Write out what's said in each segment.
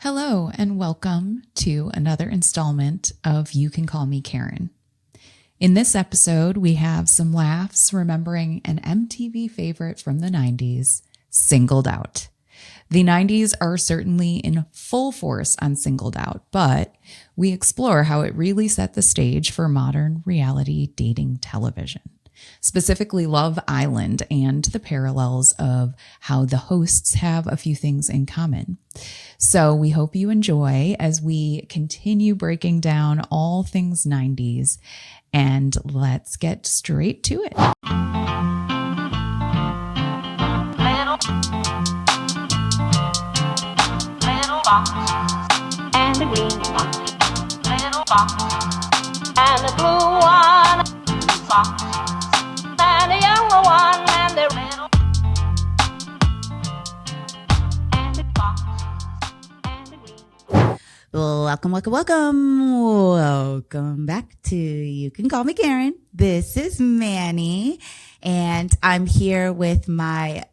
Hello, and welcome to another installment of You Can Call Me Karen. In this episode, we have some laughs remembering an MTV favorite from the 90s, Singled Out. The 90s are certainly in full force on Singled Out, but we explore how it really set the stage for modern reality dating television. Specifically Love Island and the parallels of how the hosts have a few things in common. So we hope you enjoy as we continue breaking down all things 90s, and let's get straight to it. Little box and the green box, little box and the blue one, box and the yellow one and the little and the box and the green. Welcome back to You Can Call Me Karen. This is Manny, and I'm here with my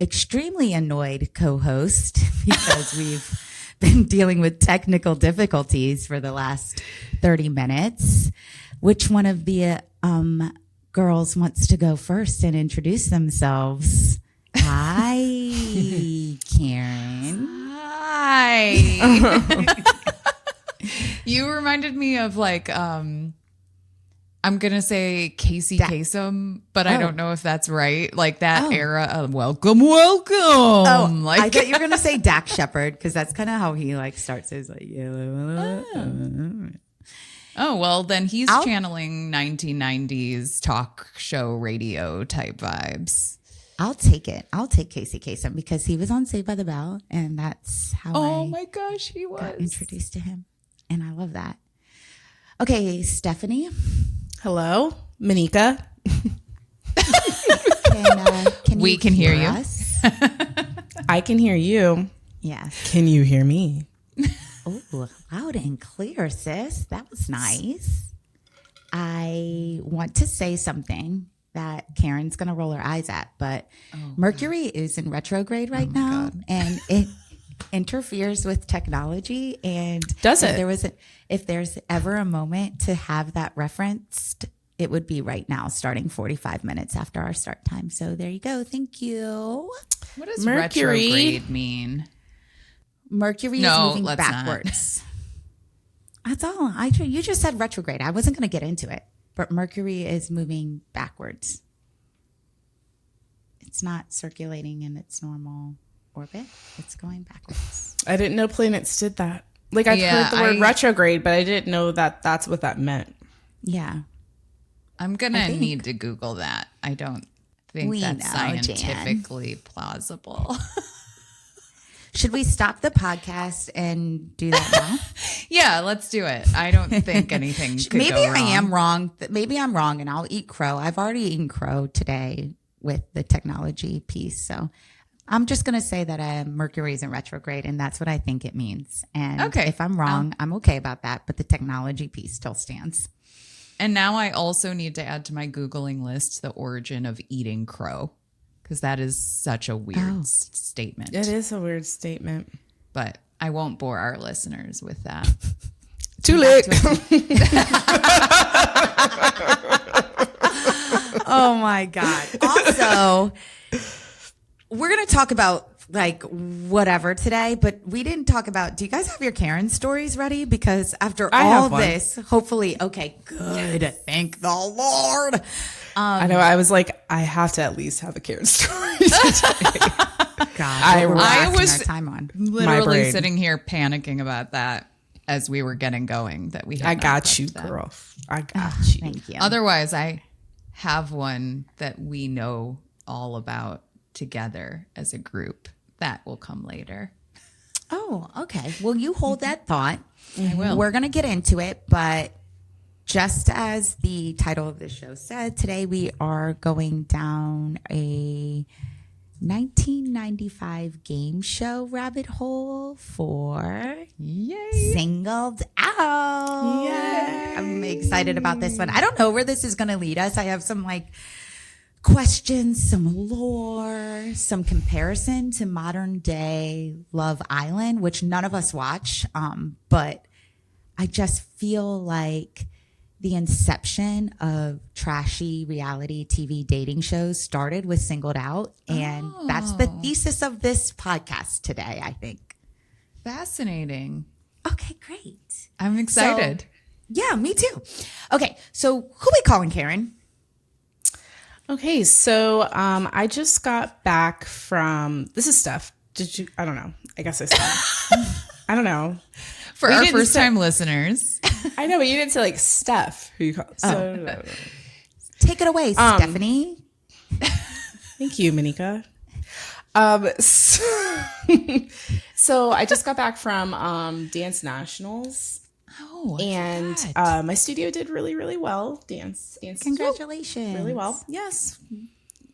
extremely annoyed co-host because we've been dealing with technical difficulties for the last 30 minutes. Which one of the girls wants to go first and introduce themselves? Hi, Karen. Hi. You reminded me of I'm going to say Casey Kasem, but I don't know if that's right. Like that era of welcome. Oh, like, I thought you were going to say Dak Shepard because that's kind of how he starts his Oh, well, then he's channeling 1990s talk show radio type vibes. I'll take it. I'll take Casey Kasem because he was on Saved by the Bell, and that's how Oh my gosh, he was got introduced to him, and I love that. Okay, Stephanie. Hello, Monica. We can hear you. Us? I can hear you. Yes. Can you hear me? Oh, loud and clear, sis. That was nice. I want to say something that Karen's going to roll her eyes at, but Mercury is in retrograde right now, and it interferes with technology. And does it? If there's ever a moment to have that referenced, it would be right now, starting 45 minutes after our start time. So there you go. Thank you. What does Mercury retrograde mean? Mercury is moving backwards. That's all. You just said retrograde. I wasn't going to get into it, but Mercury is moving backwards. It's not circulating in its normal orbit. It's going backwards. I didn't know planets did that. Like I've heard the word retrograde, but I didn't know that that's what that meant. Yeah. I'm going to need to Google that. I don't think that's scientifically plausible. Should we stop the podcast and do that now? Yeah, let's do it. I don't think anything could Maybe go wrong. I am wrong. Maybe I'm wrong and I'll eat crow. I've already eaten crow today with the technology piece. So I'm just going to say that Mercury is in retrograde, and that's what I think it means. And if I'm wrong, I'm okay about that. But the technology piece still stands. And now I also need to add to my Googling list the origin of eating crow, because that is such a weird statement. It is a weird statement. But I won't bore our listeners with that. Too late. Oh, my God. Also, we're going to talk about whatever today, but we didn't talk about, do you guys have your Karen stories ready? Because after all this, hopefully, okay, good. Thank the Lord. I know. I was like, I have to at least have a Karen story today. God, I was our time on. literally sitting here panicking about that as we were getting going. That we had I not got touched you, that. girl. I got you. Thank you. Otherwise, I have one that we know all about together as a group. That will come later. Oh, okay. Well, you hold that thought. I will. We're going to get into it, but just as the title of the show said, today we are going down a 1995 game show rabbit hole for Singled Out. Yay. I'm excited about this one. I don't know where this is going to lead us. I have some questions, some lore, some comparison to modern day Love Island, which none of us watch. But I just feel like the inception of trashy reality TV dating shows started with Singled Out. And that's the thesis of this podcast today, I think. Fascinating. Okay, great. I'm excited. So, yeah, me too. Okay, so who we calling, Karen? Okay, so I just got back from, this is Steph. Did you, I don't know. I guess I said, I don't know. For our first time listeners. I know, but you didn't say like Steph, who you call. So, Take it away, Stephanie. Thank you, Monica. So I just got back from Dance Nationals. Oh, and my studio did really, really well. Dance. Congratulations. Really well. Yes.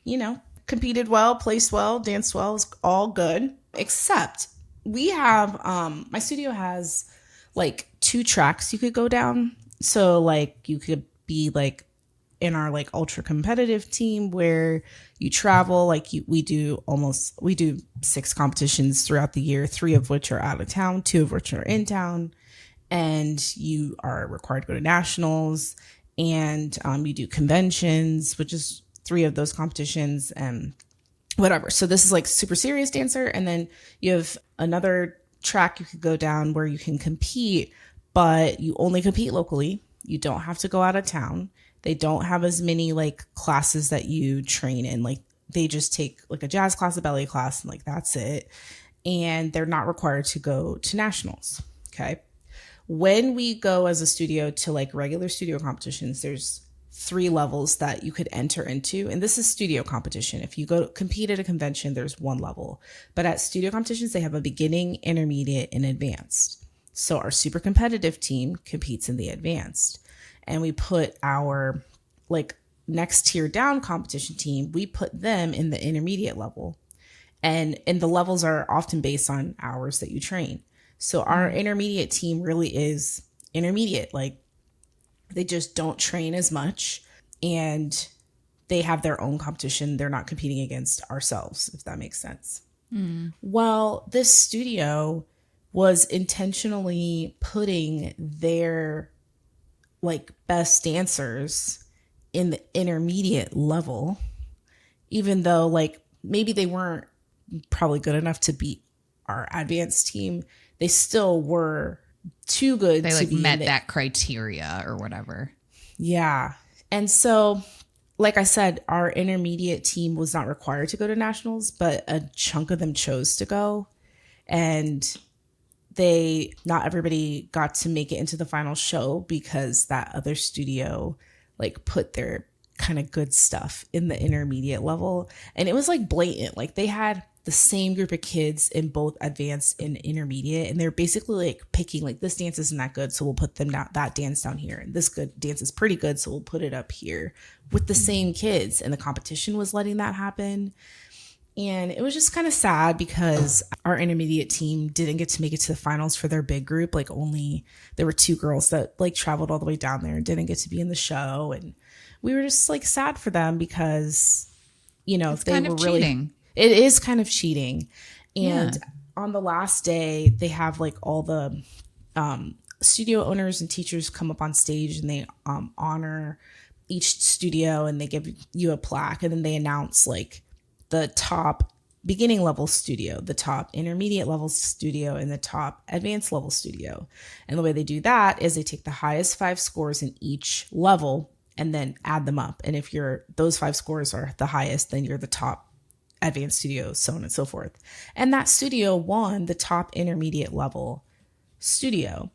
You know, competed well, placed well, danced well. It was all good. Except we have, my studio has like 2 tracks you could go down. So like you could be like in our like ultra competitive team where you travel, like we do 6 competitions throughout the year, 3 of which are out of town, 2 of which are in town. And you are required to go to nationals, and you do conventions, which is 3 of those competitions and whatever. So this is like super serious dancer. And then you have another track you could go down where you can compete, but you only compete locally. You don't have to go out of town. They don't have as many like classes that you train in. Like they just take like a jazz class, a ballet class, and like that's it. And they're not required to go to nationals. Okay. When we go as a studio to like regular studio competitions, there's 3 levels that you could enter into. And this is studio competition. If you go compete at a convention, there's 1 level. But at studio competitions, they have a beginning, intermediate, and advanced. So our super competitive team competes in the advanced. And we put our like next tier down competition team, we put them in the intermediate level. And the levels are often based on hours that you train. So our intermediate team really is intermediate. Like they just don't train as much and they have their own competition. They're not competing against ourselves, if that makes sense. Well, this studio was intentionally putting their like best dancers in the intermediate level, even though like maybe they weren't probably good enough to beat our advanced team. They still were too good. They to like be met that criteria or whatever. Yeah. And so, like I said, our intermediate team was not required to go to nationals, but a chunk of them chose to go. And not everybody got to make it into the final show because that other studio like put their kind of good stuff in the intermediate level. And it was like blatant. Like they had the same group of kids in both advanced and intermediate. And they're basically like picking like this dance isn't that good. So we'll put them down, that dance down here. And this good dance is pretty good. So we'll put it up here with the same kids. And the competition was letting that happen. And it was just kind of sad because our intermediate team didn't get to make it to the finals for their big group. Like there were 2 girls that like traveled all the way down there and didn't get to be in the show. And we were just like sad for them because, you know, it's they kind were of really cheating. It is kind of cheating. And on the last day, they have like all the studio owners and teachers come up on stage and they honor each studio and they give you a plaque. And then they announce like the top beginning level studio, the top intermediate level studio, and the top advanced level studio. And the way they do that is they take the highest 5 scores in each level and then add them up. And if those 5 scores are the highest, then you're the top advanced studio, so on and so forth. And that studio won the top intermediate level studio.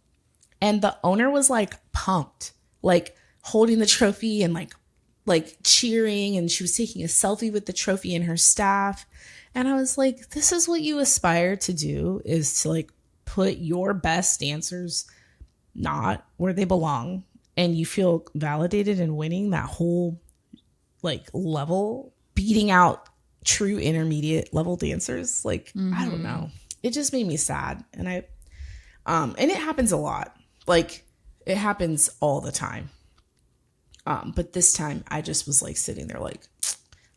And the owner was like pumped, like holding the trophy and like cheering. And she was taking a selfie with the trophy and her staff. And I was like, this is what you aspire to do, is to like put your best dancers not where they belong. And you feel validated in winning that whole like level, beating out true intermediate level dancers. Like, I don't know. It just made me sad. And and it happens a lot. Like it happens all the time. But this time I just was like sitting there like,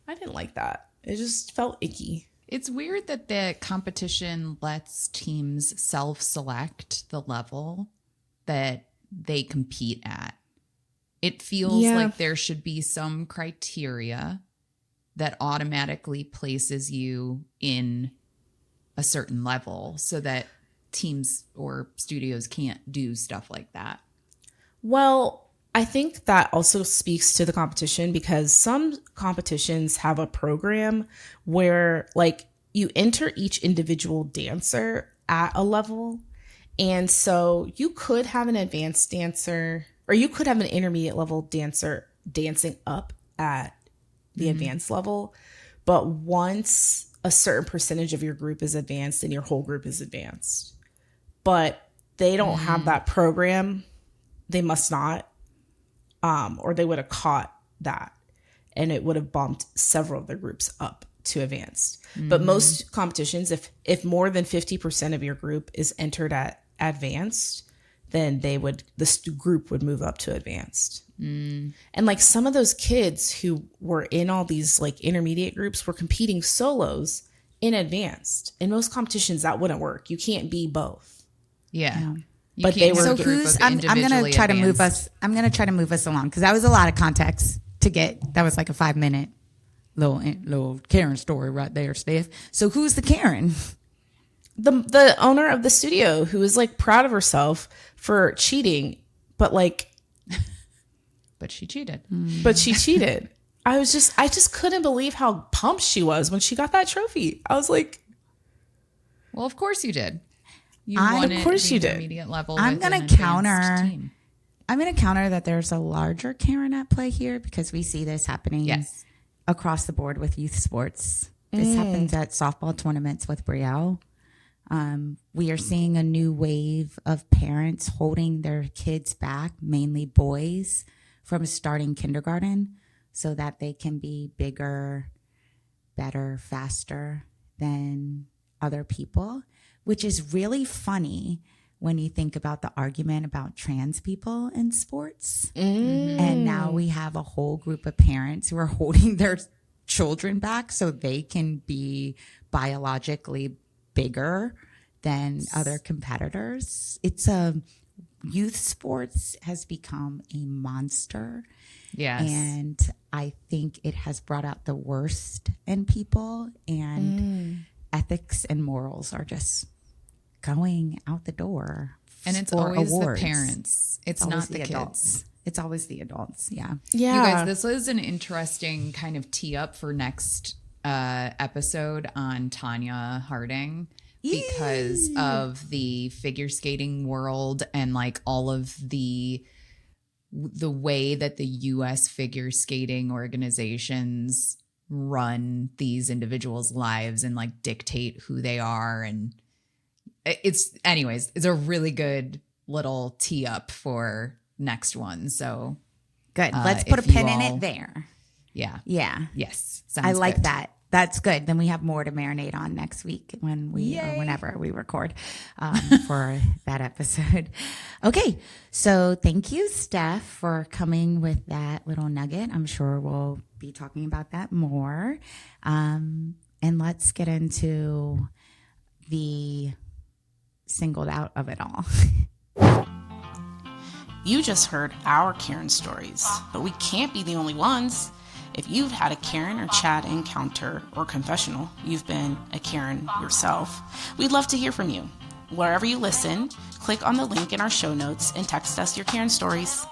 I didn't like that. It just felt icky. It's weird that the competition lets teams self-select the level that they compete at. It feels like there should be some criteria that automatically places you in a certain level so that teams or studios can't do stuff like that. Well, I think that also speaks to the competition because some competitions have a program where like you enter each individual dancer at a level. And so you could have an advanced dancer or you could have an intermediate level dancer dancing up at the advanced level. But once a certain percentage of your group is advanced, then your whole group is advanced. But they don't have that program. They must not. Or they would have caught that and it would have bumped several of the groups up to advanced. But most competitions, if more than 50% of your group is entered at advanced, then the group would move up to advanced. And like some of those kids who were in all these like intermediate groups were competing solos in advanced. In most competitions, that wouldn't work. You can't be both. Yeah. But they were. So who's? I'm gonna try to move us. I'm gonna try to move us along because that was a lot of context to get. That was like a 5-minute little Karen story right there, Steph. So who's the Karen? The owner of the studio who is like proud of herself for cheating, but she cheated. But she cheated. I just couldn't believe how pumped she was when she got that trophy. I was like, well, of course you did. You won it. Of course you did. Intermediate level. I'm gonna counter. I'm gonna counter that there's a larger Karen at play here because we see this happening across the board with youth sports. This happens at softball tournaments with Brielle. We are seeing a new wave of parents holding their kids back, mainly boys, from starting kindergarten so that they can be bigger, better, faster than other people, which is really funny when you think about the argument about trans people in sports. And now we have a whole group of parents who are holding their children back so they can be biologically bigger than other competitors. Youth sports has become a monster. Yes. And I think it has brought out the worst in people, and ethics and morals are just going out the door. And it's always awards. The parents. It's not the kids. Adults. It's always the adults. Yeah. Yeah. You guys, this was an interesting kind of tee up for next episode on Tanya Harding because of the figure skating world and like all of the way that the US figure skating organizations run these individuals' lives and like dictate who they are. And it's a really good little tee up for next one. So good. Let's put a pin in it there. Yeah. Yeah. Yes. I like that. That's good. Then we have more to marinate on next week when or whenever we record for that episode. Okay. So thank you, Steph, for coming with that little nugget. I'm sure we'll be talking about that more. And let's get into the singled out of it all. You just heard our Karen stories, but we can't be the only ones. If you've had a Karen or Chad encounter or confessional, you've been a Karen yourself, we'd love to hear from you. Wherever you listen, click on the link in our show notes and text us your Karen stories.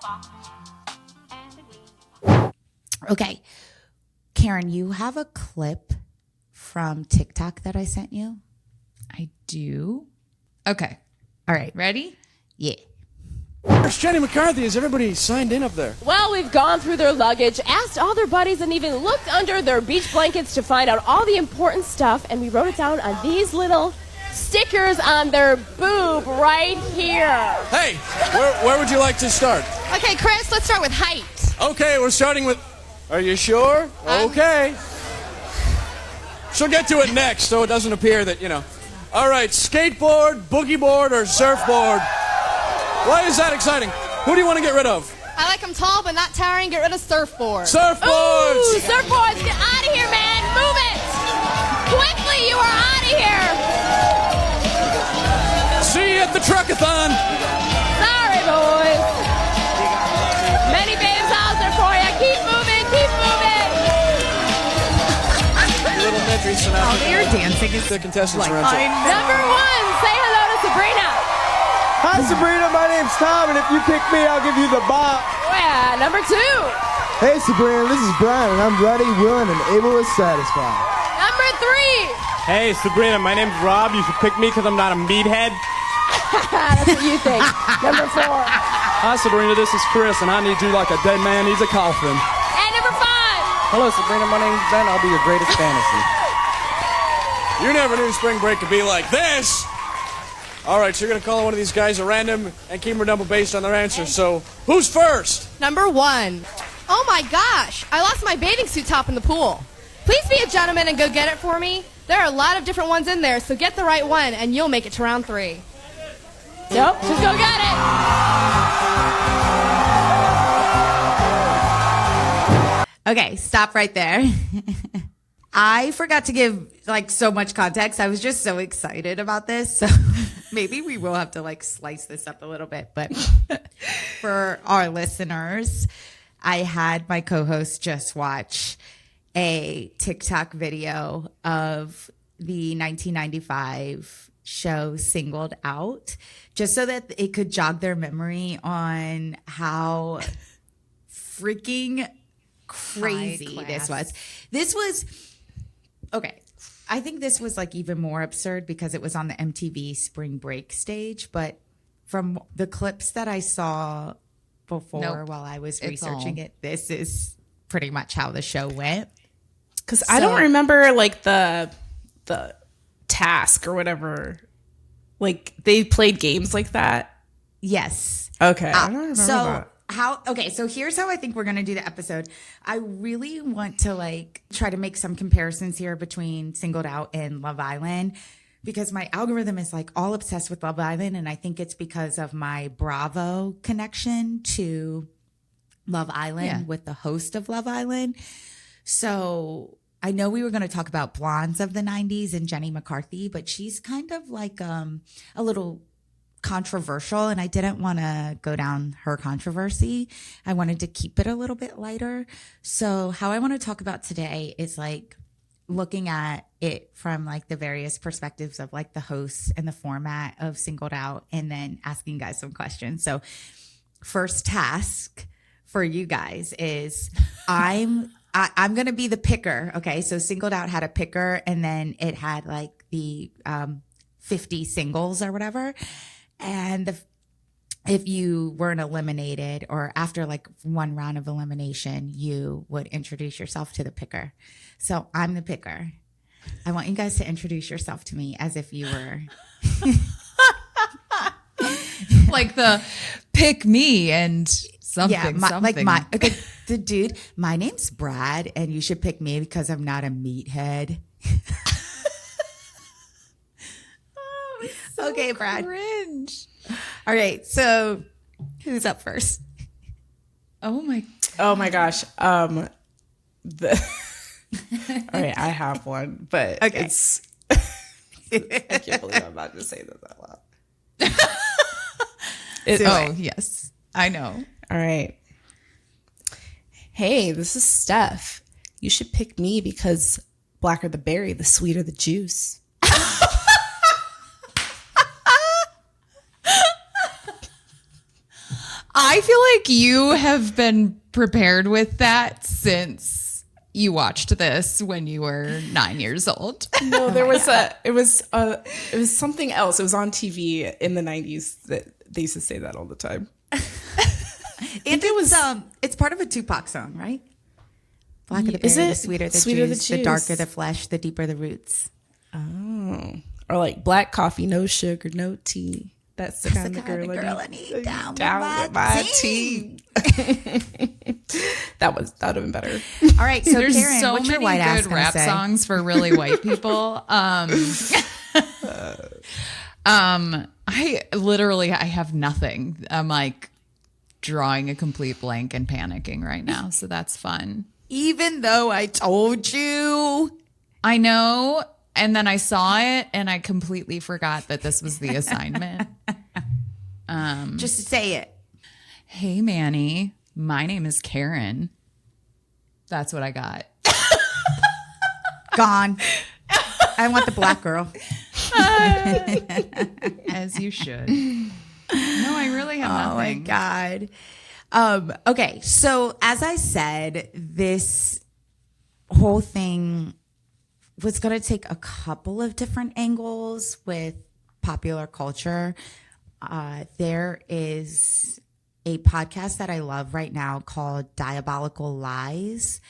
Okay. Karen, you have a clip from TikTok that I sent you? I do. Okay. All right. Ready? Yeah. Where's Jenny McCarthy? Is everybody signed in up there? Well, we've gone through their luggage, asked all their buddies, and even looked under their beach blankets to find out all the important stuff, and we wrote it down on these little stickers on their boob right here. Hey, where would you like to start? Okay, Chris, let's start with height. Okay, we're starting with... Are you sure? Okay. She'll get to it next, so it doesn't appear that, All right, skateboard, boogie board, or surfboard? Why is that exciting? Who do you want to get rid of? I like them tall but not towering. Get rid of surfboards. Surfboards! Ooh, surfboards, get out of here, man. Move it. Quickly, you are out of here. See you at the truckathon. Sorry, boys. Many babes out there for you. Keep moving, keep moving. Elementary Sinatra. They're dancing. The contestants Like, are on. Number one, say hello to Sabrina. Hi, Sabrina. My name's Tom, and if you pick me, I'll give you the bop. Oh, yeah, number two. Hey, Sabrina. This is Brian, and I'm ready, willing, and able to satisfy. Number three. Hey, Sabrina, my name's Rob. You should pick me because I'm not a meathead. That's what you think. Number four. Hi, Sabrina. This is Chris, and I need you like a dead man needs a coffin. And number five. Hello, Sabrina. My name's Ben. I'll be your greatest fantasy. You never knew spring break could be like this. All right, so you're going to call one of these guys at random and keep them double based on their answers. So, who's first? Number one. Oh my gosh, I lost my bathing suit top in the pool. Please be a gentleman and go get it for me. There are a lot of different ones in there, so get the right one and you'll make it to round 3. Nope, just go get it. Okay, stop right there. I forgot to give like so much context. I was just so excited about this. So maybe we will have to like slice this up a little bit. But for our listeners, I had my co-host just watch a TikTok video of the 1995 show Singled Out, just so that it could jog their memory on how freaking crazy this was. This was, okay, I think this was like even more absurd because it was on the MTV spring break stage. But from the clips that I saw before while I was researching it, this is pretty much how the show went. Because I don't remember like the task or whatever. Like they played games like that. Yes. Okay. I don't remember that. So here's how I think we're going to do the episode. I really want to like try to make some comparisons here between Singled Out and Love Island, because my algorithm is like all obsessed with Love Island. And I think it's because of my Bravo connection to Love Island with the host of Love Island. So I know we were going to talk about blondes of the 90s and Jenny McCarthy, but she's kind of like a little controversial, and I didn't want to go down her controversy. I wanted to keep it a little bit lighter. So how I want to talk about today is like looking at it from like the various perspectives of like the hosts and the format of Singled Out, and then asking guys some questions. So first task for you guys is I'm going to be the picker. Okay. So Singled Out had a picker, and then it had like the 50 singles or whatever. And if you weren't eliminated, or after like one round of elimination, you would introduce yourself to the picker. So I'm the picker. I want you guys to introduce yourself to me as if you were Like the pick me and something. like the dude. My name's Brad, and you should pick me because I'm not a meathead. Okay, Brad. Cringe. All right, so who's up first? Oh my gosh. All right, I have one, but Okay. it's I can't believe I'm about to say this out loud. yes, I know. All right. Hey, this is Steph. You should pick me because blacker the berry, the sweeter the juice. I feel like you have been prepared with that since you watched this when you were 9 years old. No, it was something else. It was on TV in the 90s that they used to say that all the time. It's part of a Tupac song, right? Blacker the berry, Is it? the sweeter the Sweeter juice, the the darker juice. the flesh, the deeper the roots. Oh. Or like black coffee, no sugar, no tea. That's the kind of girl I need down with my team. That would have been better. All right, so There's Karen, so what's your many white ass good gonna rap say? songs for really white people. I have nothing. I'm like, drawing a complete blank and panicking right now. So that's fun. Even though I told you. I know. And then I saw it and I completely forgot that this was the assignment. Just say it. Hey, Manny, my name is Karen. That's what I got. Gone. I want the black girl. As you should. No, I really have nothing. Oh my God. Okay. So as I said, this whole thing was going to take a couple of different angles with popular culture. There is a podcast that I love right now called Diabolical Lies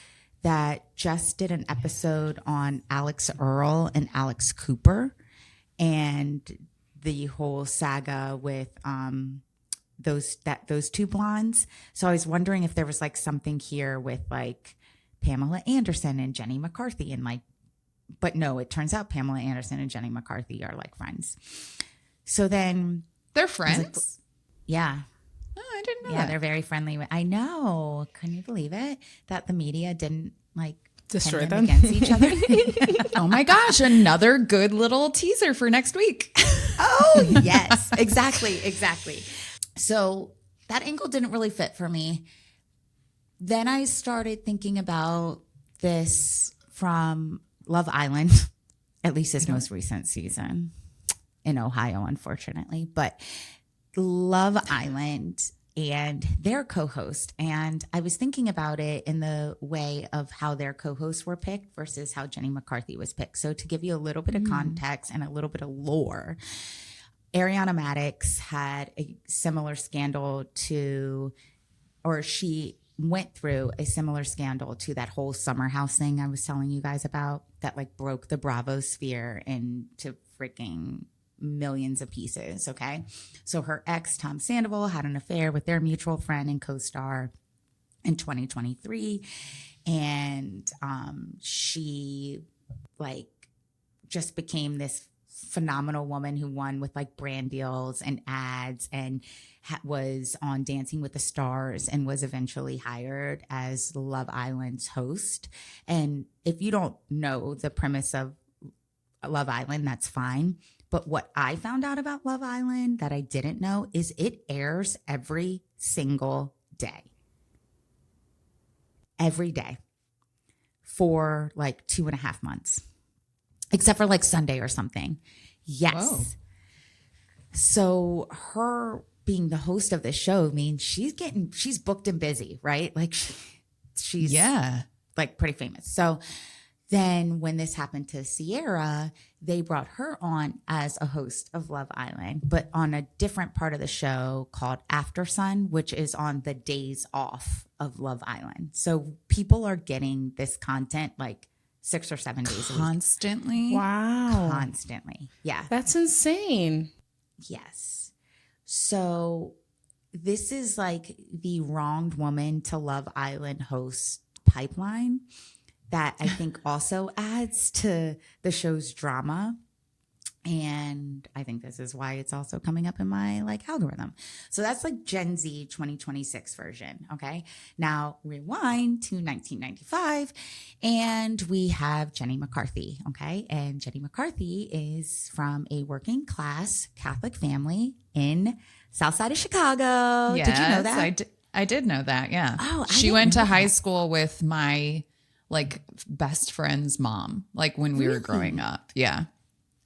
that just did an episode on Alex Earl and Alex Cooper and the whole saga with those two blondes. So I was wondering if there was like something here with like Pamela Anderson and Jenny McCarthy and like, but no, it turns out Pamela Anderson and Jenny McCarthy are like friends. So then they're friends. Like, yeah. Oh, I didn't know. Yeah, that. they're very friendly. I know. Couldn't you believe it? That the media didn't like destroy them them against each other. Oh my gosh, another good little teaser for next week. Oh, yes. Exactly. So that angle didn't really fit for me. Then I started thinking about this from Love Island, at least its most recent season in Ohio, unfortunately. But Love Island and their co-host. And I was thinking about it in the way of how their co-hosts were picked versus how Jenny McCarthy was picked. So to give you a little bit of context and a little bit of lore, Ariana Madix had a similar scandal to, or she went through a similar scandal to that whole Summer House thing I was telling you guys about that like broke the Bravo sphere into freaking millions of pieces. Okay. So her ex, Tom Sandoval, had an affair with their mutual friend and co-star in 2023. And she like just became this phenomenal woman who won with like brand deals and ads and was on Dancing with the Stars and was eventually hired as Love Island's host. And if you don't know the premise of Love Island, that's fine. But what I found out about Love Island that I didn't know is it airs every single day. Every day for like 2.5 months, except for like Sunday or something. Yes. Whoa. So her being the host of this show means she's booked and busy, right? Like she's like pretty famous. So then when this happened to Sierra, they brought her on as a host of Love Island, but on a different part of the show called After Sun, which is on the days off of Love Island. So people are getting this content like 6 or 7 days a week. Constantly? Wow. Constantly. Yeah. That's insane. Yes. So this is like the wronged woman to Love Island host pipeline that I think also adds to the show's drama. And I think this is why it's also coming up in my like algorithm. So that's like Gen Z 2026 version. Okay. Now rewind to 1995 and we have Jenny McCarthy. Okay. And Jenny McCarthy is from a working class Catholic family in South Side of Chicago. Yes, did you know that? I did know that. Yeah. Oh, I she didn't went know to high that. school with my like best friend's mom, like when we were growing up. Yeah.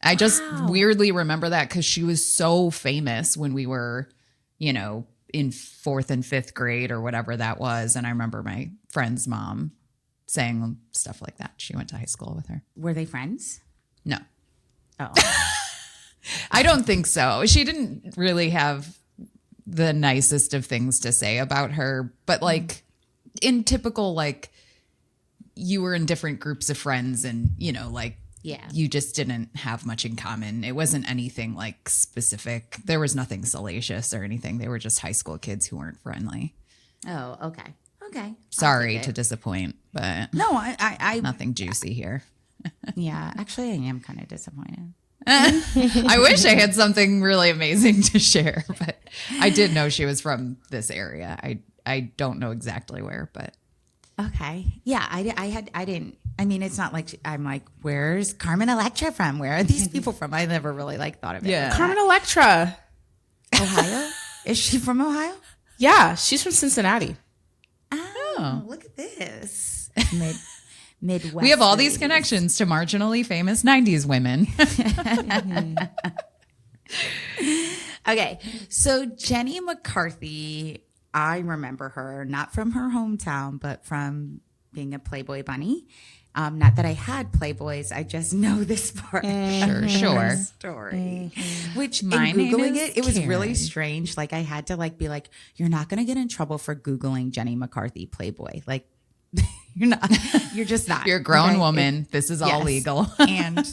I just weirdly remember that because she was so famous when we were, you know, in 4th and 5th grade or whatever that was. And I remember my friend's mom saying stuff like that. She went to high school with her. Were they friends? No, Oh, I don't think so. She didn't really have the nicest of things to say about her, but like in typical, like you were in different groups of friends and, you know, like, yeah. you just didn't have much in common. It wasn't anything like specific. There was nothing salacious or anything. They were just high school kids who weren't friendly. Oh, okay. Okay. Sorry to disappoint, but No, I nothing juicy here. yeah, actually I am kind of disappointed. I wish I had something really amazing to share, but I did know she was from this area. I don't know exactly where, but Okay. Yeah, I didn't. I mean, it's not like I'm like, where's Carmen Electra from? Where are these people from? I never really like thought of it. Yeah. Carmen Electra. Ohio? Is she from Ohio? Yeah, she's from Cincinnati. Oh, look at this. Midwest. we have all these ladies. connections to marginally famous 90s women. Okay, so Jenny McCarthy, I remember her not from her hometown, but from being a Playboy bunny. Not that I had Playboys, I just know this part. Sure. Story. Which My in name Googling is it was really Karen. strange. Like I had to like be like, you're not going to get in trouble for Googling Jenny McCarthy Playboy. Like you're just not. You're a grown Okay? woman. This is all Yes. legal. And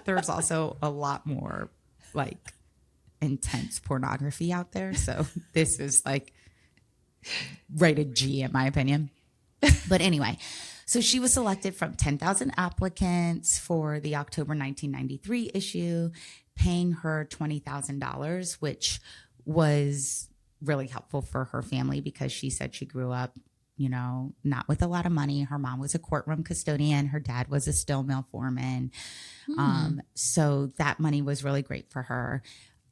there's also a lot more like intense pornography out there. So this is like rated G in my opinion. But anyway, so she was selected from 10,000 applicants for the October 1993 issue, paying her $20,000, which was really helpful for her family because she said she grew up, you know, not with a lot of money. Her mom was a courtroom custodian. Her dad was a steel mill foreman. So that money was really great for her.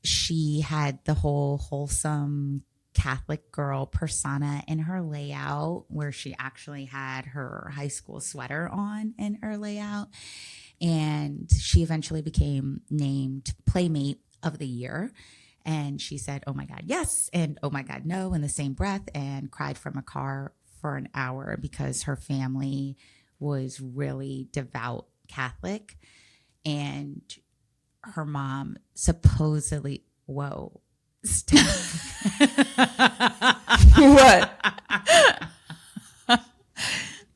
She had the whole wholesome Catholic girl persona in her layout where she actually had her high school sweater on in her layout. And she eventually became named Playmate of the Year. And she said, oh my God, yes. And oh my God, no, in the same breath, and cried from a car for an hour because her family was really devout Catholic. And her mom supposedly, whoa, stop. What?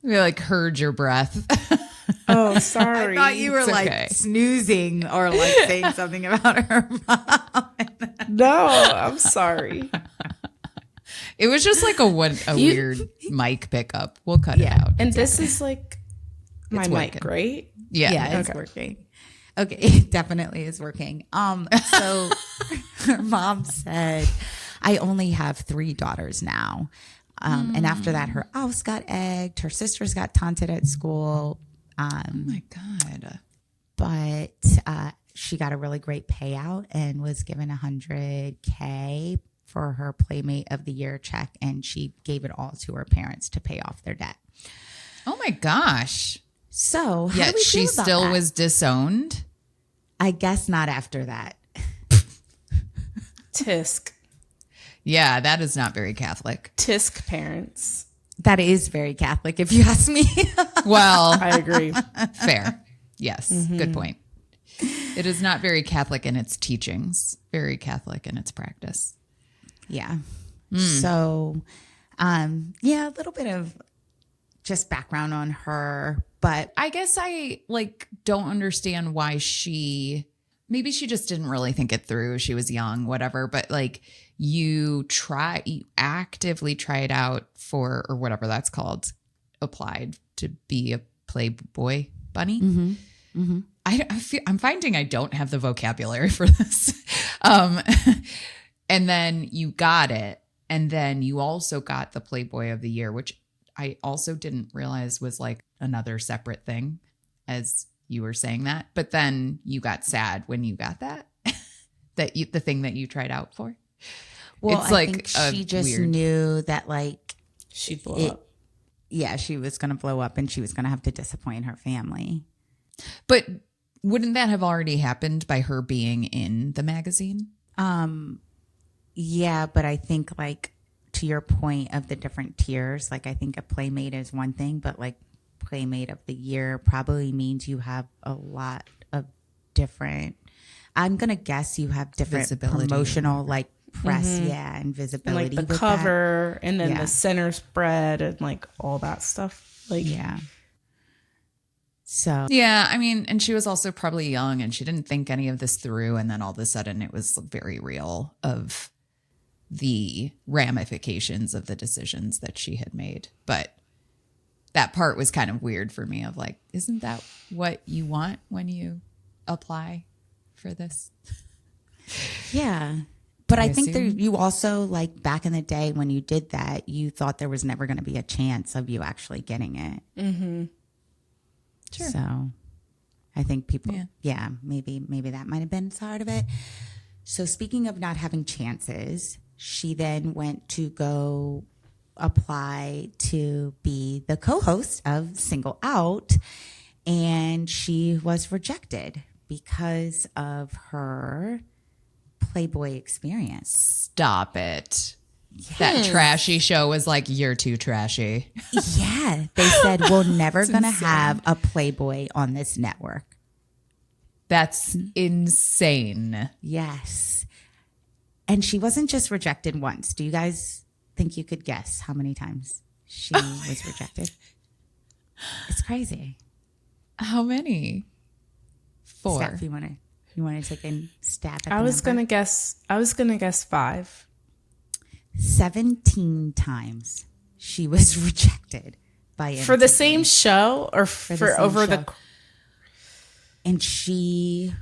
We like heard your breath. Oh, sorry. I thought you were It's like okay. snoozing or like saying something about her mom. No, I'm sorry. It was just like a weird mic pickup. We'll cut it out. And this is like my It's mic, working. right? Yeah. Yeah, it's Okay. working. Okay, it definitely is working. So her mom said, I only have 3 daughters now. And after that, her house got egged. Her sisters got taunted at school. Oh my God. But she got a really great payout and was given $100K for her Playmate of the Year check. And she gave it all to her parents to pay off their debt. Oh my gosh. So how do Yet we she feel about still that? was disowned. I guess not after that. Tisk. Yeah, that is not very Catholic. Tisk parents. That is very Catholic, if you ask me. Well, I agree. fair. Yes, good point. It is not very Catholic in its teachings, very Catholic in its practice. Yeah. So, yeah, a little bit of just background on her, but I guess I don't understand why maybe she just didn't really think it through. She was young, whatever, but you actively tried out for, or whatever that's called, applied to be a Playboy bunny. I'm finding I don't have the vocabulary for this. And then you got it. And then you also got the Playboy of the Year, which I also didn't realize was like another separate thing as you were saying that. But then you got sad when you got that, the thing that you tried out for. well, It's I like think a she just weird- knew that She'd blow up. yeah, she was going to blow up and she was going to have to disappoint her family. But wouldn't that have already happened by her being in the magazine? Yeah, but I think to your point of the different tiers, I think a Playmate is one thing, but Playmate of the Year probably means you have a lot of different, I'm going to guess you have different Visibility. promotional press, and And visibility. the with that. cover and then Yeah. the center spread and all that stuff. Yeah. So, Yeah, I mean, and she was also probably young and she didn't think any of this through. And then all of a sudden it was very real of the ramifications of the decisions that she had made. But that part was kind of weird for me of isn't that what you want when you apply for this. Yeah. But I think assume. you also, like, back in the day when you did that, you thought there was never going to be a chance of you actually getting it. Mm-hmm. Sure. So I think people, Yeah. maybe that might have been part of it. So speaking of not having chances, she then went to go apply to be the co-host of Single Out, and she was rejected because of her Playboy experience. Stop it. That trashy show was like, you're too trashy. Yeah. They said, we're never going to have a Playboy on this network. That's insane. Yes. And she wasn't just rejected once. Do you guys think you could guess how many times she was rejected? It's crazy. How many? 4. Steph, you want to take a stab at I was gonna guess 5. 17 times she was rejected by For the MTV. same show or the for same over show. the And she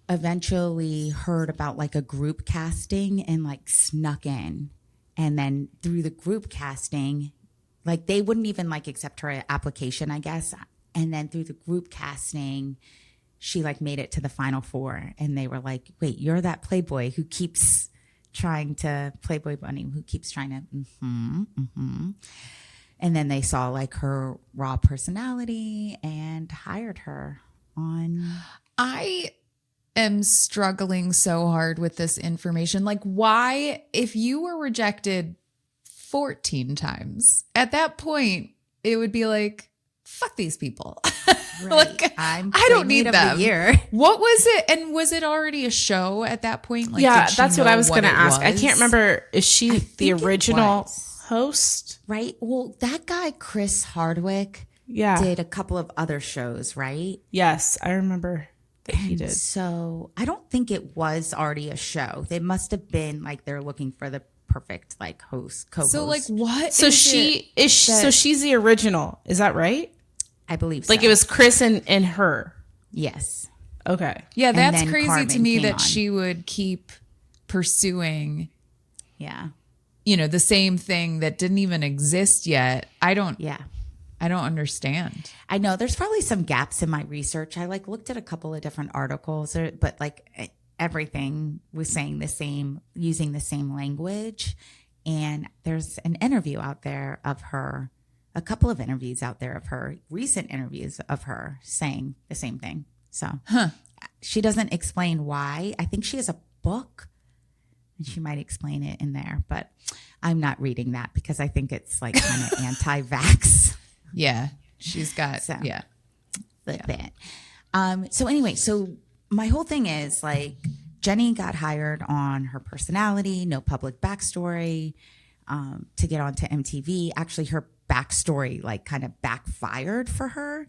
eventually heard about like a group casting and like snuck in. And then through the group casting, like they wouldn't even like accept her application, I guess. And then through the group casting, she like made it to the final 4. And they were like, wait, you're that Playboy who keeps trying to, Playboy bunny, who keeps trying to, And then they saw like her raw personality and hired her on. I am struggling so hard with this information. Like, why, if you were rejected 14 times, at that point, it would be like, fuck these people. Like, I'm I don't need Playmate of them. the year. What was it? And was it already a show at that point? Like, yeah, did she that's what know I was going to it ask. I was? can't remember. Is she the think it original was. host? Right. Well, that guy, Chris Hardwick, Yeah. did a couple of other shows, right? Yes, I remember that he did. So I don't think it was already a show. They must have been like they're looking for the perfect like host, co-host. So, like, what? So is she it is. So that- she's the original. Is that right? I believe so. Like it was Chris and her. Yes. Okay. Yeah, that's then crazy to Carmen me came that on. she would keep pursuing, Yeah. the same thing that didn't even exist yet. I don't Yeah. understand. I know there's probably some gaps in my research. I like looked at a couple of different articles, but like everything was saying the same, using the same language. And there's an interview out there of her, a couple of interviews out there of her, recent interviews of her saying the same thing. So she doesn't explain why. I think she has a book and she might explain it in there, but I'm not reading that because I think it's like kind of anti-vax. Yeah, she's got, So. yeah. Like that. So anyway, so my whole thing is like Jenny got hired on her personality, no public backstory, to get onto MTV. Actually, her backstory like kind of backfired for her,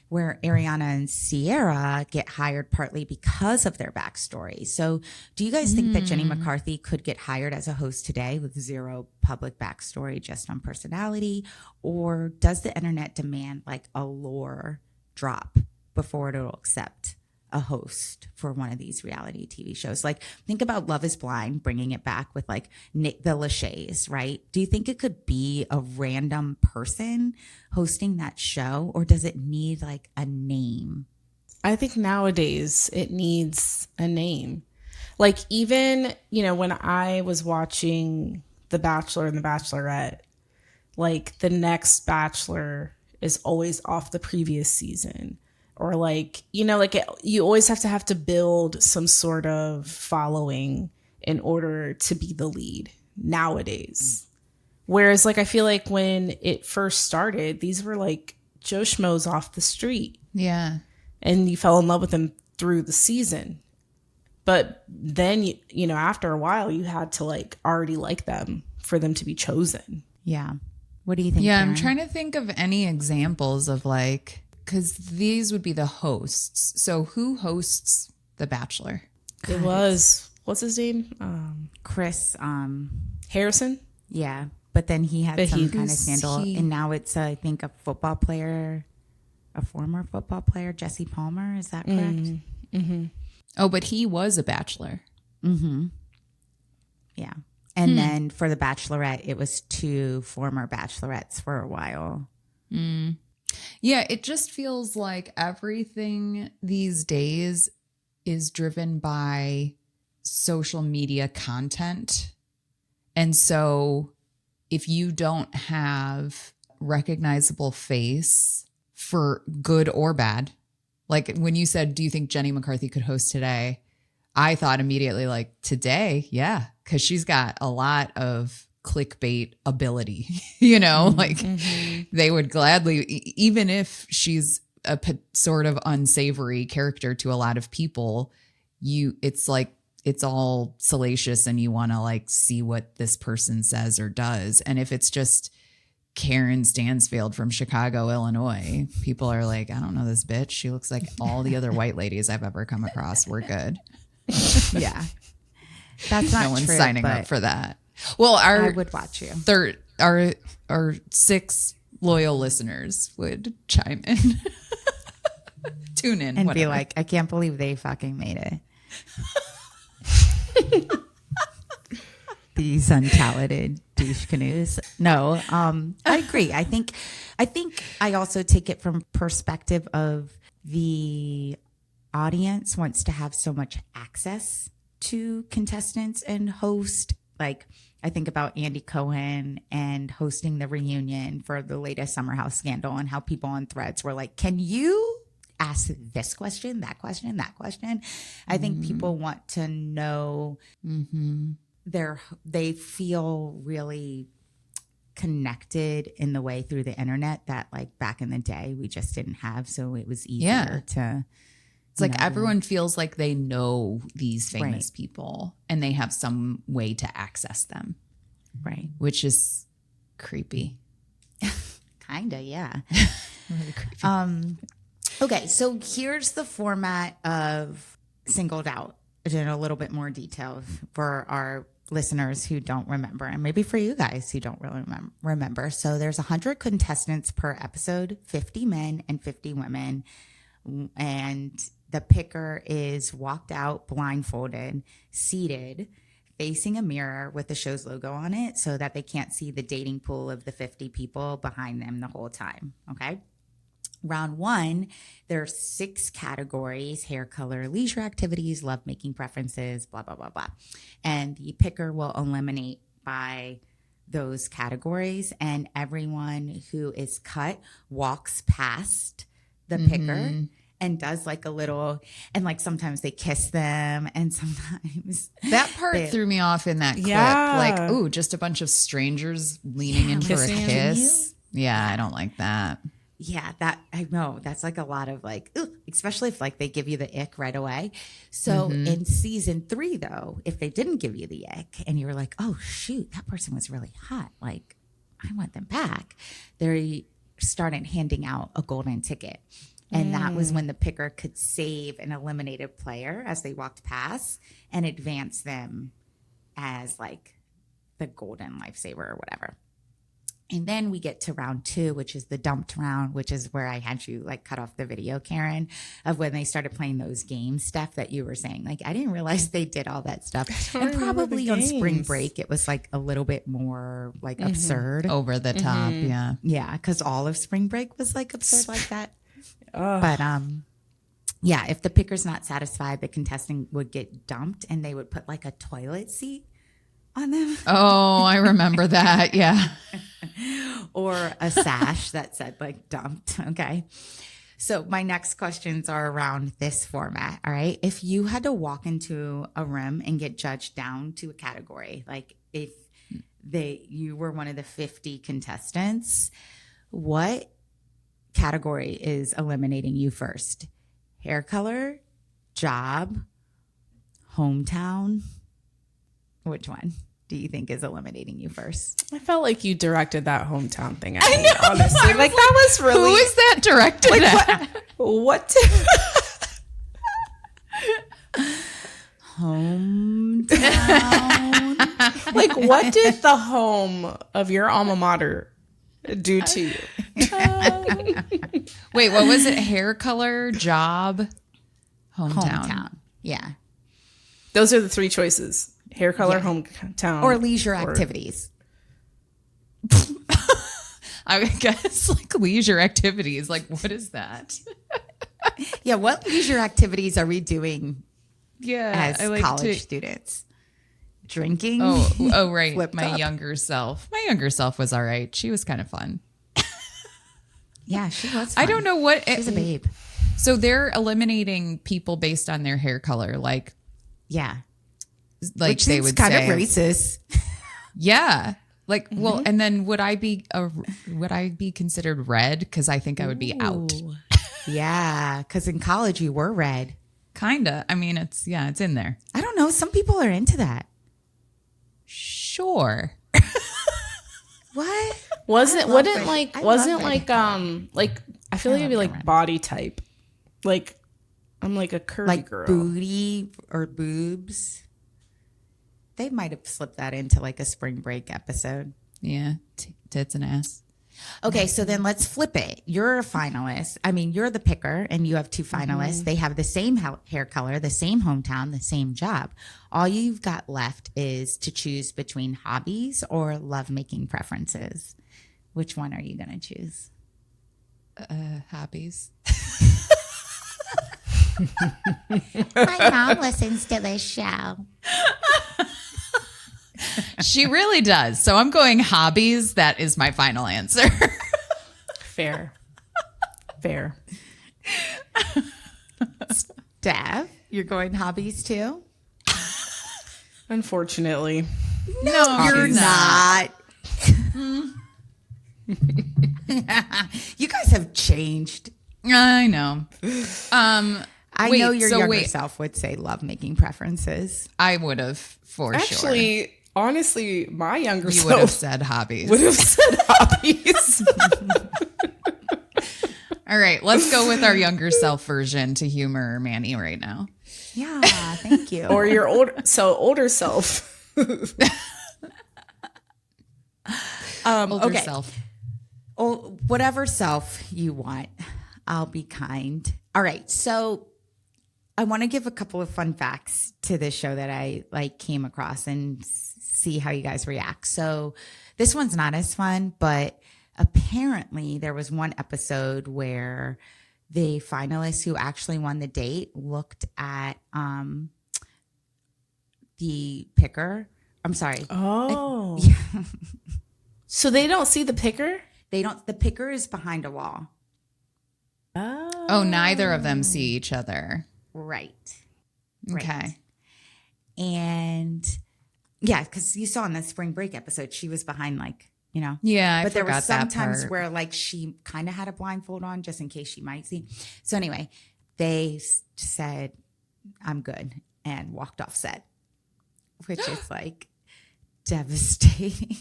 where Ariana and Sierra get hired partly because of their backstory. So do you guys think that Jenny McCarthy could get hired as a host today with zero public backstory, just on personality? Or does the internet demand like a lore drop before it'll accept a host for one of these reality TV shows? Like think about Love is Blind, bringing it back with like Nick the Lachey's, right? Do you think it could be a random person hosting that show, or does it need like a name? I think nowadays it needs a name. Like even, when I was watching The Bachelor and The Bachelorette, like the next Bachelor is always off the previous season. Or like, you always have to build some sort of following in order to be the lead nowadays. Whereas like, I feel like when it first started, these were like Joe Schmoes off the street. Yeah. And you fell in love with them through the season. But then, after a while, you had to like already like them for them to be chosen. Yeah. What do you think? Yeah, Karen? I'm trying to think of any examples of like, because these would be the hosts. So who hosts The Bachelor? It was, what's his name? Chris, Harrison? yeah. But then he had But some he- kind of who's scandal, he? and now it's I think a football player, a former football player, Jesse Palmer. Is that correct? Oh, but he was a bachelor. Yeah. And then for the Bachelorette, it was 2 former bachelorettes for a while. Yeah, it just feels like everything these days is driven by social media content. And so if you don't have recognizable face for good or bad, like when you said, do you think Jenny McCarthy could host today? I thought immediately like today, yeah, because she's got a lot of clickbait ability, like they would gladly, even if she's a sort of unsavory character to a lot of people, it's like, it's all salacious and you want to like see what this person says or does. And if it's just Karen Stansfield from Chicago, Illinois, people are like, I don't know this bitch. She looks like all the other white ladies I've ever come across. We're good. Yeah. That's not no one's true, signing up for that. Well, I would watch you. Our 6 loyal listeners would chime in, tune in, and whatever. be like, I can't believe they fucking made it. These untalented douche canoes. No, I agree. I think I also take it from perspective of the audience wants to have so much access to contestants and host. Like I think about Andy Cohen and hosting the reunion for the latest Summer House scandal and how people on threads were like, can you ask this question, that question, that question? I think people want to know they feel really connected in the way through the internet that like back in the day we just didn't have. So it was easier to. It's like everyone feels like they know these famous Right. people and they have some way to access them. Right. Which is creepy. Kinda, yeah. Really creepy. Okay, so here's the format of Singled Out in a little bit more detail for our listeners who don't remember, and maybe for you guys who don't really remember. So there's 100 contestants per episode, 50 men and 50 women, and the picker is walked out blindfolded, seated, facing a mirror with the show's logo on it so that they can't see the dating pool of the 50 people behind them the whole time, okay? Round 1, there's 6 categories: hair color, leisure activities, lovemaking preferences, blah, blah, blah, blah. And the picker will eliminate by those categories, and everyone who is cut walks past the picker and does like a little, and like sometimes they kiss them and sometimes That part threw me off in that clip. Yeah. Like, ooh, just a bunch of strangers leaning in for a kissing kiss. Yeah, I don't like that. Yeah, that I know. That's like a lot of like, ugh, especially if like they give you the ick right away. So in season 3, though, if they didn't give you the ick and you were like, oh shoot, that person was really hot, like I want them back, they started handing out a golden ticket. And that was when the picker could save an eliminated player as they walked past and advance them as like the golden lifesaver or whatever. And then we get to round 2, which is the dumped round, which is where I had you like cut off the video, Karen, of when they started playing those game stuff that you were saying. Like, I didn't realize they did all that stuff. And probably on spring break, it was like a little bit more like absurd. Over the top, yeah. Yeah, because all of spring break was like absurd like that. But yeah, if the picker's not satisfied, the contestant would get dumped and they would put like a toilet seat on them. Oh, I remember that. Yeah. Or a sash that said like dumped. Okay. So my next questions are around this format. All right. If you had to walk into a room and get judged down to a category, like if you were one of the 50 contestants, what category is eliminating you first? Hair color, job, hometown? Which one do you think is eliminating you first? I felt like you directed that hometown thing at me, honestly. Like, that was really... Who is that directed like, at? What? Hometown. Like, what did the home of your alma mater do to you? Wait, what was it? Hair color, job, hometown. Yeah. Those are the three choices: hair color, hometown, Or leisure activities. I guess like leisure activities. Like, what is that? Yeah. What leisure activities are we doing Yeah, as college students? Drinking? Oh, right. Flip My cup. younger self. My younger self was all right. She was kind of fun. Yeah, she was I fun. don't know what. She's a babe. So they're eliminating people based on their hair color, like Yeah. they Which seems would kind say, of racist. yeah. Like, well, and then would I be considered red? Because I think I would be out. Yeah, because in college you were red. Kinda. I mean, it's in there. I don't know. Some people are into that. Sure. What? Wasn't I wouldn't love like red. I wasn't love like like I feel like it'd be like body type. Like I'm like a curvy Like girl. booty or boobs. They might have slipped that into like a spring break episode. Yeah. Tits and ass. Okay, so then let's flip it. You're a finalist. I mean, you're the picker, and you have two finalists. They have the same hair color, the same hometown, the same job. All you've got left is to choose between hobbies or lovemaking preferences. Which one are you going to choose? Hobbies. My mom listens to this show. She really does. So I'm going hobbies. That is my final answer. Fair. Dav, you're going hobbies too? Unfortunately. No, You're not. You guys have changed. I know. I Wait, know your so younger wait. self would say lovemaking preferences. I would have for sure. Actually, honestly, my younger You self would have said hobbies. would have said hobbies. All right, let's go with our younger self version to humor Manny right now. Yeah, thank you. Or your older self. Older okay. self. Oh, whatever self you want, I'll be kind. All right, so I want to give a couple of fun facts to this show that I came across and see how you guys react. So this one's not as fun, but apparently there was one episode where the finalists who actually won the date looked at the picker. I'm sorry. Oh. So they don't see the picker? They don't. The picker is behind a wall. Oh, neither of them see each other. Right. Okay. And yeah, because you saw in the spring break episode, she was behind, Yeah, but there were forgot some that times part. where she kind of had a blindfold on just in case she might see. So anyway, they said, "I'm good," and walked off set, which is devastating.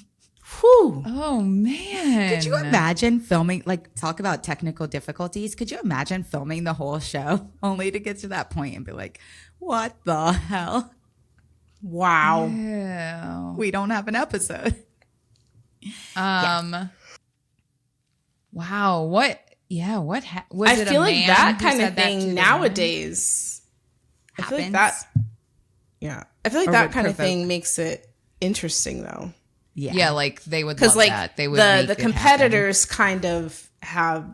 Whew. Oh man. Could you imagine filming, talk about technical difficulties? Could you imagine filming the whole show only to get to that point and be like, what the hell? Wow. Ew. We don't have an episode. Wow. What? Yeah. What? Was I it feel a like man that who kind of said that to thing the nowadays. I feel like that. Yeah. I feel like Or that would kind of provoke. thing makes it interesting though. woman? Yeah, like they would Because love that. They would the make it happen. competitors kind of have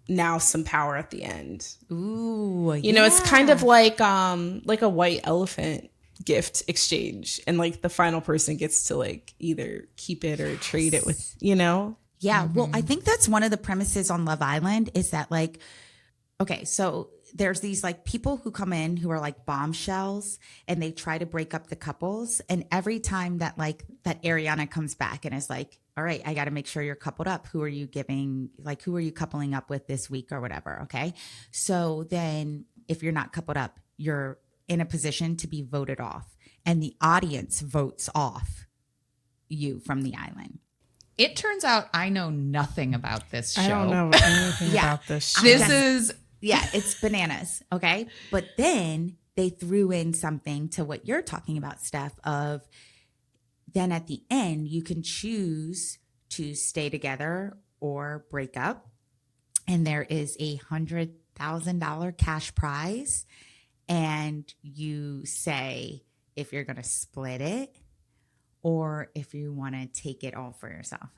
now some power at the end. Ooh, You know, it's kind of like a white elephant gift exchange, and the final person gets to either keep it or trade it with, Yeah, well, I think that's one of the premises on Love Island is that okay, so there's these people who come in who are bombshells and they try to break up the couples. And every time that that Ariana comes back and is all right, I got to make sure you're coupled up. Who are you giving, who are you coupling up with this week or whatever? Okay. So then if you're not coupled up, you're in a position to be voted off and the audience votes off you from the island. It turns out I know nothing about this show. I don't know anything about this show. This is Yeah, it's bananas. Okay. But then they threw in something to what you're talking about, Steph, of then at the end, you can choose to stay together or break up. And there is $100,000 cash prize. and you say if you're going to split it or if you want to take it all for yourself.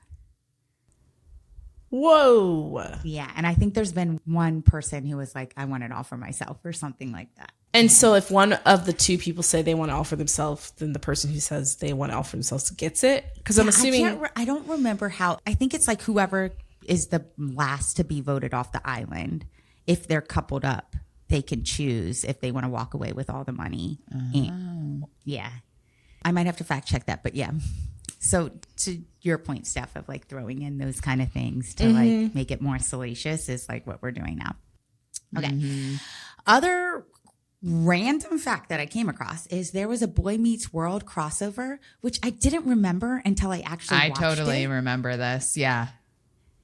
Whoa. Yeah. And I think there's been one person who was like, I want it all for myself or something like that. And so if one of the two people say they want to offer themselves, then the person who says they want to offer themselves gets it? Because I'm assuming... I don't remember how. I think it's like whoever is the last to be voted off the island. If they're coupled up, they can choose if they want to walk away with all the money. And, yeah. I might have to fact check that, but yeah. So to your point, Steph, of like throwing in those kind of things to like make it more salacious is like what we're doing now. Okay. Other random fact that I came across is there was a Boy Meets World crossover, which I didn't remember until I actually watched totally it. remember this. Yeah.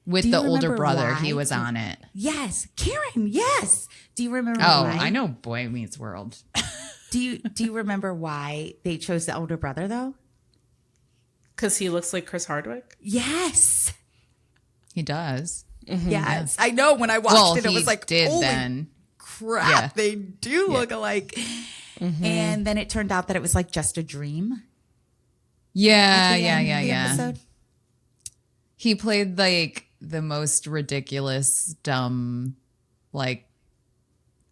With Do the you older remember brother, why? he was on it. Yes. Karen, yes. Do you remember Oh, why? I know Boy Meets World. Do you remember why they chose the older brother though? Because he looks like Chris Hardwick? Yes. He does. Yes. I know when I watched it, it was like, did holy then. crap, Yeah. they do look alike. And then it turned out that it was like just a dream. Yeah, at the yeah, end yeah, of the yeah. episode. He played like the most ridiculous, dumb, like,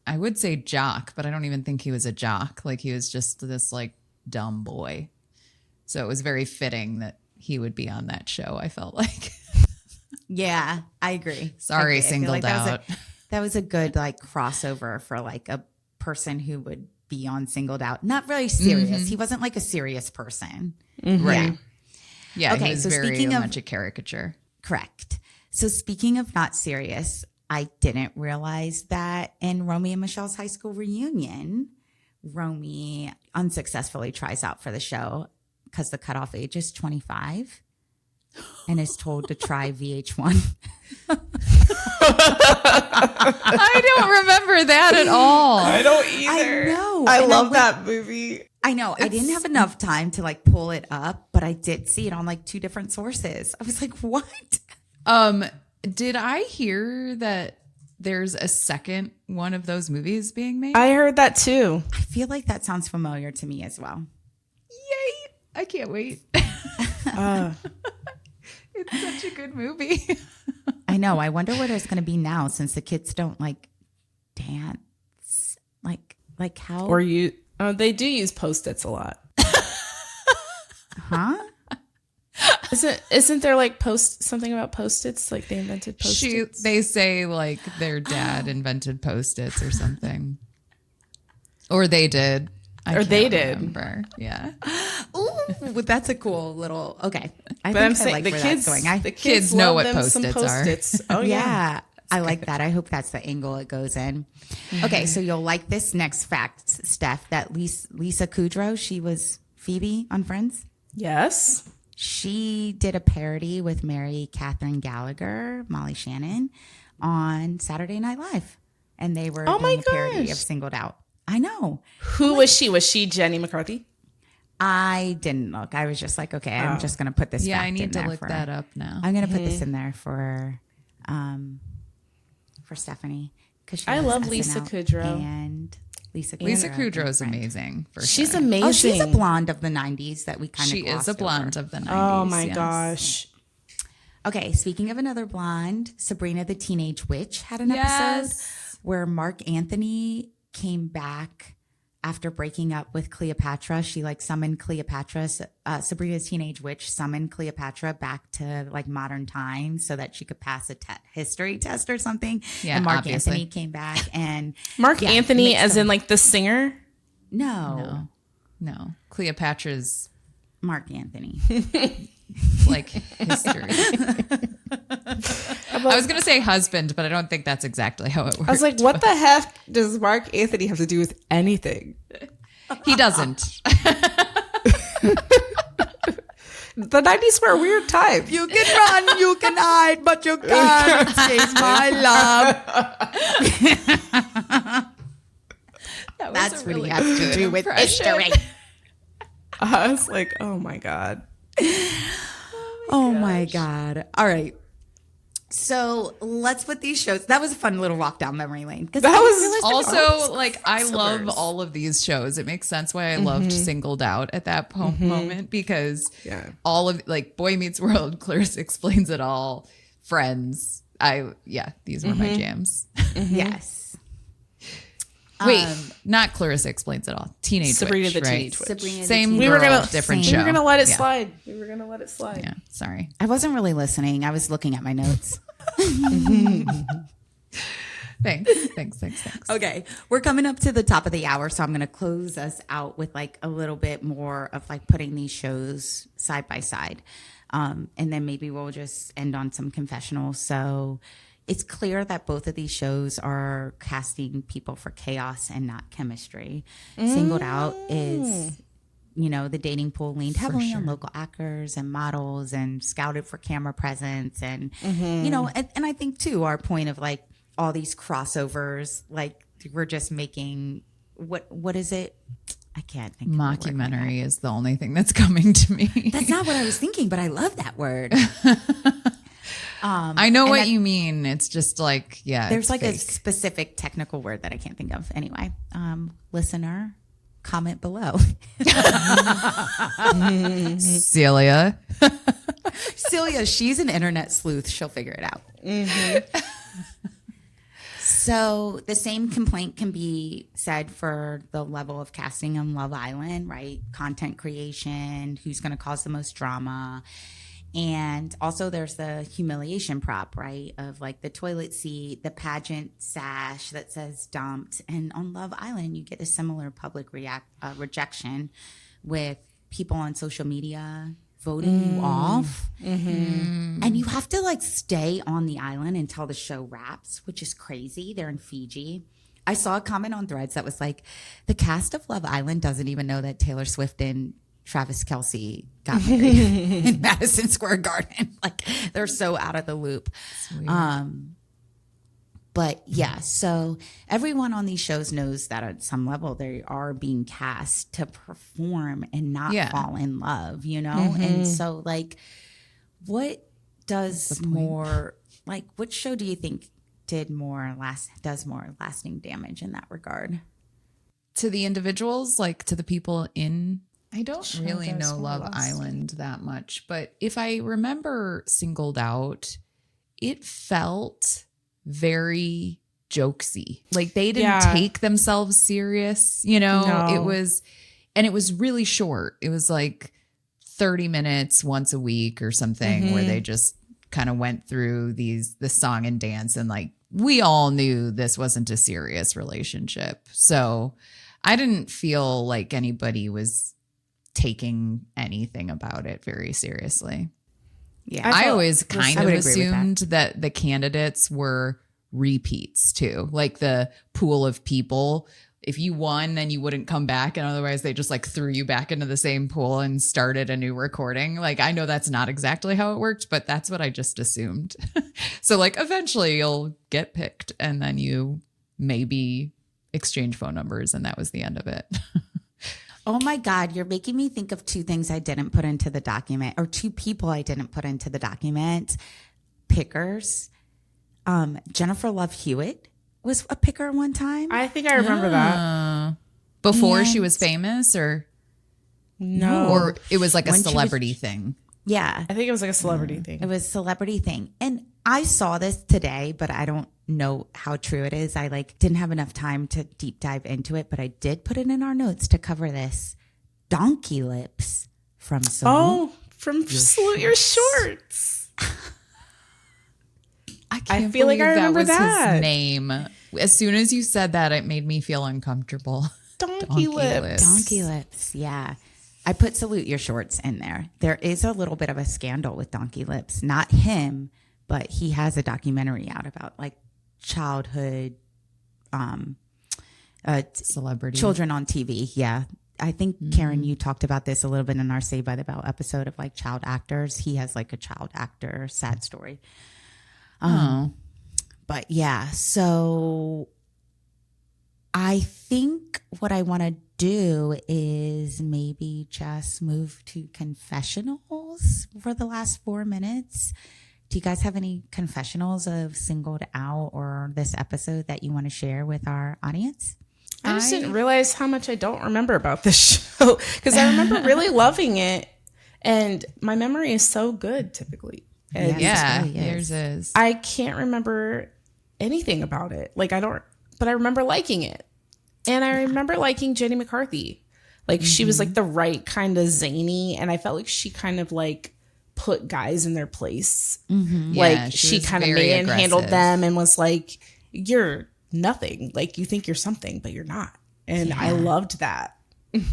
I would say jock, but I don't even think he was a jock. Like he was just this like dumb boy. So it was very fitting that he would be on that show, I felt like. Yeah, I agree. Sorry, I feel singled like out. That was a good like crossover for like a person who would be on Singled Out. Not really serious. He wasn't like a serious person. Right. Yeah, Okay, he was so very speaking of- much a caricature. Correct. So speaking of not serious, I didn't realize that in Romy and Michelle's high school reunion, Romy unsuccessfully tries out for the show because the cutoff age is 25 and is told to try VH1. I don't remember that at all. I don't either. I know. I And love that movie. I know. I didn't have enough time to like pull it up, but I did see it on like 2 different sources. I was like, what? Did I hear that there's a second one of those movies being made? I heard that too. I feel like that sounds familiar to me as well. Yay! I can't wait. It's such a good movie. I know. I wonder what it's going to be now since the kids don't like dance. Like how? Or you, they do use Post-its a lot. Huh? Isn't there like something about Post-its? Like they invented Post-its? They say like their dad invented Post-its or something. Or they did. I Or they can't did. remember. Yeah. Ooh, that's a cool little. Okay, But I'm saying the where kids, that's going. the kids know love what them some Post-its are. Post-its. Oh yeah, I like that. I hope that's the angle it goes in. Okay, so you'll like this next fact, Steph. That Lisa Kudrow, she was Phoebe on Friends. Yes. She did a parody with Mary Catherine Gallagher, Molly Shannon, on Saturday Night Live, and they were doing a parody gosh. of Singled Out. I know. Who was she? Was she Jenny McCarthy? I didn't look. I was just like, okay, I'm just going to put this. Yeah, fact I in need to there look for, that up now. I'm going to put this in there for Stephanie because I love Lisa Kudrow. and Lisa Kudrow is friend. amazing. For She's sure. amazing. Oh, she's a blonde of the '90s that we kind of. She is a blonde of the 90s. Oh my yes. gosh. Okay, speaking of another blonde, Sabrina the Teenage Witch had an episode where Mark Anthony came back after breaking up with Cleopatra. She like summoned Cleopatra. Sabrina's Teenage Witch summoned Cleopatra back to like modern times so that she could pass a history test or something. Yeah, and Mark obviously. Anthony came back and Mark Anthony, mixed as them. in like the singer? No, Cleopatra's Mark Anthony. like history. I was going to say husband, but I don't think that's exactly how it works. I was like, what the heck does Mark Anthony have to do with anything? He doesn't. The 90s were a weird time. You can run, you can hide, but you can't chase my love. That's what he has to do with history. I was like, oh my God. Oh my God. All right. So let's put these shows. That was a fun little walk down memory lane. That was Also, like, I love all of these shows. It makes sense why I loved Singled Out at that moment, because all of, like, Boy Meets World, Clarissa Explains It All, Friends. These were my jams. Yes. Wait, not Clarissa Explains It All. Teenage Sabrina Witch, the right? Teenage Witch. Sabrina Same the girl, Teenage different Witch. show. We were gonna let it Yeah. slide. We were gonna let it slide. Yeah, sorry. I wasn't really listening. I was looking at my notes. Thanks. Okay, we're coming up to the top of the hour, so I'm going to close us out with like a little bit more of like putting these shows side by side. And then maybe we'll just end on some confessionals. So it's clear that both of these shows are casting people for chaos and not chemistry. Singled Out is, the dating pool leaned heavily on local actors and models and scouted for camera presence. And, and I think too, our point of like all these crossovers, like we're just making, what is it? I can't think. Mockumentary is the only thing that's coming to me. That's not what I was thinking, but I love that word. I know what you mean. It's just like, there's like fake. a specific technical word that I can't think of. Anyway, listener, comment below. Celia. Celia, she's an internet sleuth. She'll figure it out. So the same complaint can be said for the level of casting on Love Island, right? Content creation, who's going to cause the most drama. And also there's the humiliation prop, right? Of like the toilet seat, the pageant sash that says dumped. And on Love Island, you get a similar public rejection with people on social media voting you off. And you have to like stay on the island until the show wraps, which is crazy. They're in Fiji. I saw a comment on Threads that was like, the cast of Love Island doesn't even know that Taylor Swift and Travis Kelce got married in Madison Square Garden. Like they're so out of the loop. But yeah, so everyone on these shows knows that at some level they are being cast to perform and not fall in love, And so like, what does more, like what show do you think does more lasting damage in that regard? To the individuals, like to the people in, I don't really know Love Island that much, but if I remember Singled Out, it felt very jokesy. Like they didn't take themselves serious, No. It was really short. It was like 30 minutes once a week or something where they just kind of went through the song and dance, and like we all knew this wasn't a serious relationship. So I didn't feel like anybody was taking anything about it very seriously. Yeah, I always kind of agree with assumed that the candidates were repeats too, like the pool of people. If you won, then you wouldn't come back, and otherwise they just like threw you back into the same pool and started a new recording. Like I know that's not exactly how it worked, but that's what I just assumed. So like eventually you'll get picked, and then you maybe exchange phone numbers, and that was the end of it. Oh my God, you're making me think of two things I didn't put into the document, or two people I didn't put into the document. Pickers. Jennifer Love Hewitt was a picker one time. I think I remember that. Before she was famous, or No. or it was like a When she was- celebrity thing. Yeah, I think it was like a celebrity thing. it was a celebrity thing. And I saw this today, but I don't know how true it is. I like didn't have enough time to deep dive into it, but I did put it in our notes to cover this. Donkey Lips from Salute. From Salute Your Shorts. I feel like I remember that was that. his name. As soon as you said that, it made me feel uncomfortable. Donkey Lips. Donkey Lips, yeah. I put Salute Your Shorts in there. There is a little bit of a scandal with Donkey Lips. Not him, but he has a documentary out about like childhood Celebrity children on TV. Yeah. I think, Karen, you talked about this a little bit in our Saved by the Bell episode of like child actors. He has like a child actor sad story. But yeah, so I think what I want to do is maybe just move to confessionals for the last 4 minutes Do you guys have any confessionals of singled out or this episode that you want to share with our audience? I just didn't realize how much I don't remember about this show because I remember really loving it, and my memory is so good typically. And yours is. I can't remember anything about it. Like but I remember liking it, and I remember liking Jenny McCarthy. Like she was like the right kind of zany, and I felt like she kind of like put guys in their place. Like she kind of manhandled them and was like, "You're nothing. Like you think you're something, but you're not." And I loved that.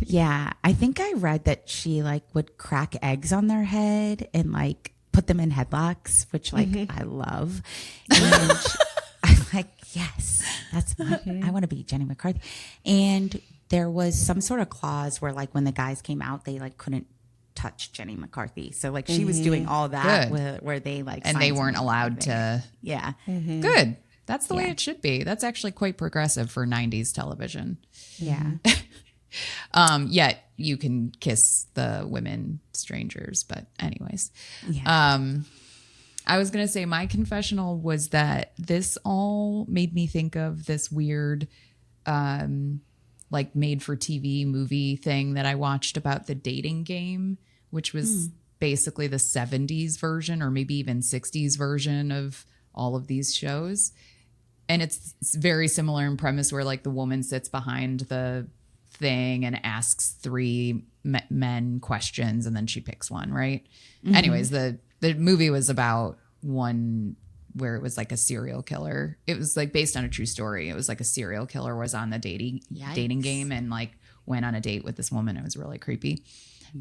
Yeah, I think I read that she like would crack eggs on their head and like put them in headlocks, which like I love. And I'm like, yes, that's I want to be Jenny McCarthy. And there was some sort of clause where like when the guys came out, they like couldn't touch Jenny McCarthy. So like she was doing all that where they like and they weren't allowed to. Yeah. Good. That's the way it should be. That's actually quite progressive for 90s television. Yeah. Yet you can kiss the women strangers, but anyways. I was going to say my confessional was that this all made me think of this weird like made for TV movie thing that I watched about the dating game, which was basically the 70s version or maybe even 60s version of all of these shows. And it's very similar in premise where like the woman sits behind the thing and asks three men questions and then she picks one, right? Anyways, the movie was about one where it was like a serial killer. It was like based on a true story. It was like a serial killer was on the dating game and like went on a date with this woman. It was really creepy.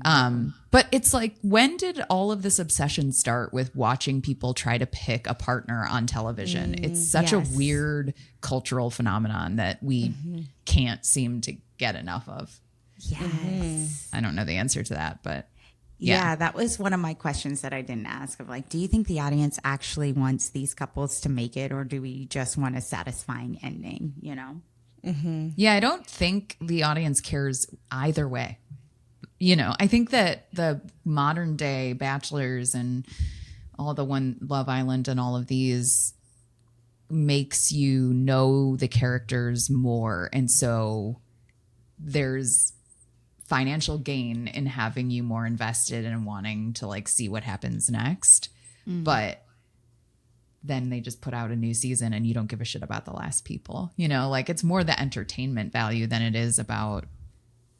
But it's like, when did all of this obsession start with watching people try to pick a partner on television? It's such a weird cultural phenomenon that we can't seem to get enough of. Yes. I don't know the answer to that, but yeah, that was one of my questions that I didn't ask of like, do you think the audience actually wants these couples to make it, or do we just want a satisfying ending, you know? Yeah, I don't think the audience cares either way. You know, I think that the modern day Bachelors and all the Love Island and all of these makes you know the characters more. And so there's financial gain in having you more invested and wanting to like see what happens next. But then they just put out a new season and you don't give a shit about the last people. You know, like it's more the entertainment value than it is about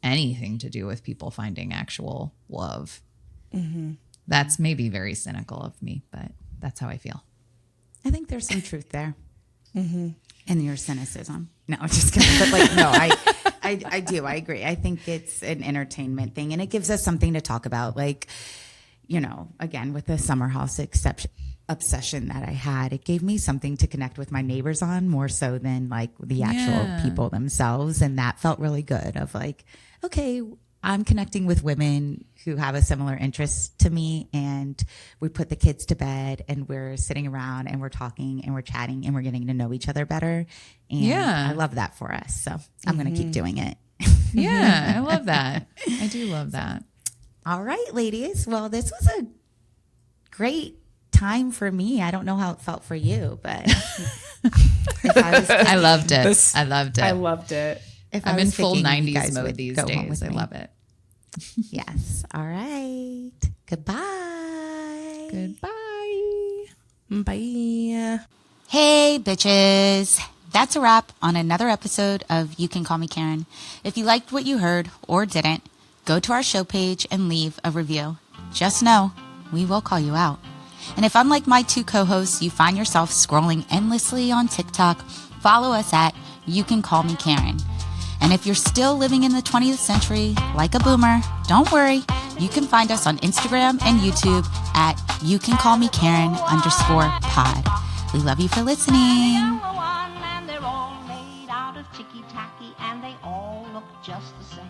anything to do with people finding actual love. That's maybe very cynical of me, but that's how I feel. I think there's some truth there in your cynicism. No, I'm just kidding. But like, no, I do. I agree. I think it's an entertainment thing, and it gives us something to talk about. Like, you know, again, with the summer house obsession that I had, it gave me something to connect with my neighbors on more so than like the actual people themselves. And that felt really good of like, okay, I'm connecting with women who have a similar interest to me, and we put the kids to bed and we're sitting around and we're talking and we're chatting and we're getting to know each other better. And I love that for us. So I'm going to keep doing it. Yeah, I love that. I do love that. All right, ladies. Well, this was a great time for me. I don't know how it felt for you, but I loved it. I loved it. I'm in full 90s mode these days. I love it. Yes. All right. Goodbye. Goodbye. Bye. Hey, bitches. That's a wrap on another episode of You Can Call Me Karen. If you liked what you heard or didn't, go to our show page and leave a review. Just know we will call you out. And if, unlike my two co-hosts, you find yourself scrolling endlessly on TikTok, follow us at You Can Call Me Karen. And if you're still living in the 20th century like a boomer, don't worry. You can find us on Instagram and YouTube at You Can Call Me Karen _pod. We love you for listening. And they're all made out of ticky-tacky, and they all look just the same.